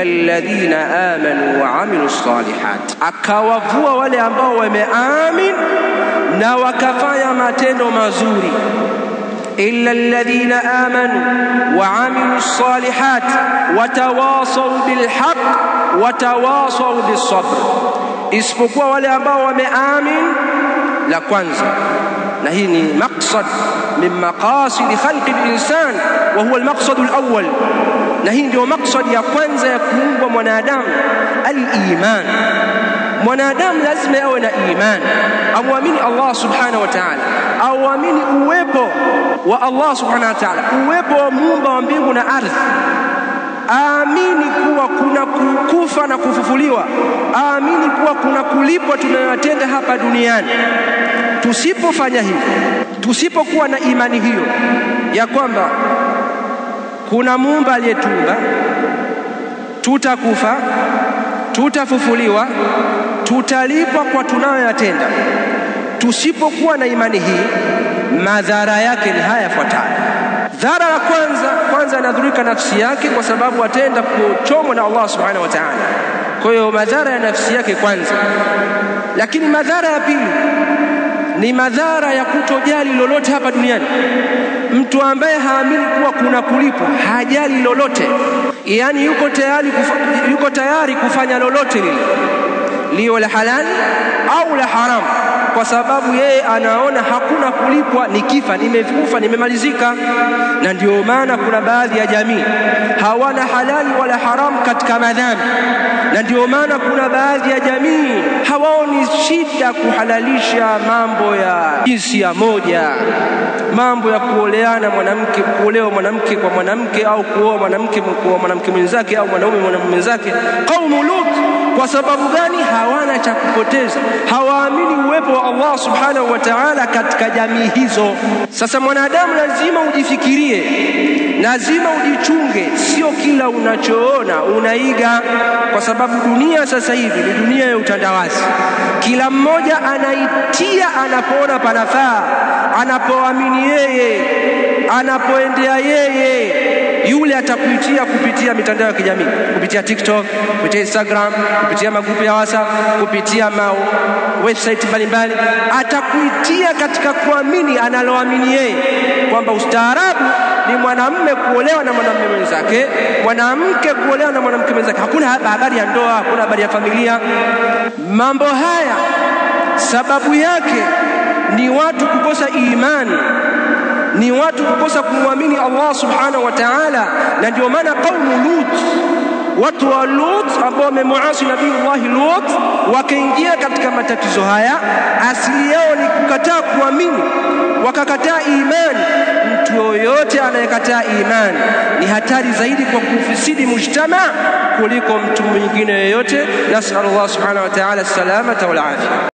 alladhina amanu wa amilus salihat, akawavua wale ambao wameamini na wakafanya matendo mazuri. illa alladhina amanu wa amilus salihat watawasaw bil haqq watawasaw bis sabr, isipokuwa wale ambao wameamini. La kwanza, na hii ni maqsad min maqasid khalqi al-insan wa huwa al-maqsad al-awwal, na hii ndio maqsad ya kwanza ya kuumbwa mwanadamu, al-iman. Mwanadamu lazima awe na iman, amwamini Allah subhanahu wa ta'ala, auamini uwepo wa Allah subhanahu wa ta'ala, uwepo wa muumba wa mbingu na ardhi, aamini kuwa kuna kufa na kufufuliwa, aamini kuwa kuna kulipwa tunayotenda hapa duniani. Tusipofanya hivyo, tusipokuwa na imani hiyo ya kwamba kuna muumba aliyetuumba, tutakufa, tutafufuliwa, tutalipwa kwa tunayoyatenda, tusipokuwa na imani hii, madhara yake ni haya yafuatayo. Dhara la kwanza anadhurika nafsi yake, kwa sababu atenda kuchomwa na Allah subhanahu wa ta'ala. Kwa hiyo madhara ya nafsi yake kwanza. Lakini madhara ya pili ni madhara ya kutojali lolote hapa duniani. Mtu ambaye haamini kuwa kuna kulipwa, hajali lolote, yani yuko tayari kufanya lolote lile, liwe la halali au la haramu, kwa sababu yeye anaona hakuna kulipwa, nikifa nimekufa, nimemalizika. Na ndio maana kuna baadhi ya jamii hawana halali wala haramu katika madhambi, na ndio maana kuna baadhi ya jamii hawaoni shida kuhalalisha mambo ya jinsia moja, mambo ya kuoleana mwanamke, kuolewa mwanamke kwa mwanamke, au kuoa mwanamke kwa mwanamke mwenzake, au mwanaume mwanamume mwenzake. Qaumu Lut. Kwa sababu gani? Hawana cha kupoteza, hawaamini uwepo wa Allah subhanahu wa ta'ala katika jamii hizo. Sasa mwanadamu lazima ujifikirie, lazima ujichunge, sio kila unachoona unaiga, kwa sababu dunia sasa hivi ni dunia ya utandawazi. Kila mmoja anaitia anapoona panafaa, anapoamini yeye, anapoendea yeye. Yule atakuitia kupitia mitandao ya kijamii, kupitia TikTok, kupitia Instagram, kupitia magrupu ya WhatsApp, kupitia website mbalimbali, atakuitia katika kuamini analoamini yeye, kwamba ustaarabu ni mwanamume kuolewa na mwanamume mwenzake, mwanamke kuolewa na mwanamke mwenzake. Hakuna habari ya ndoa, hakuna habari ya familia. Mambo haya sababu yake ni watu kukosa imani, ni watu kukosa kumwamini Allah subhanahu wa ta'ala. Na ndio maana qaumu Lut, watu wa Lut ambao wamemuasi Nabiiullah Lut, wakaingia katika matatizo haya. Asili yao ni kukataa kuamini, wakakataa imani. Mtu yoyote anayekataa imani ni hatari zaidi kwa kufisidi mujtama kuliko mtu mwingine yoyote. Nasallallahu subhanahu wa ta'ala salamata wal afia.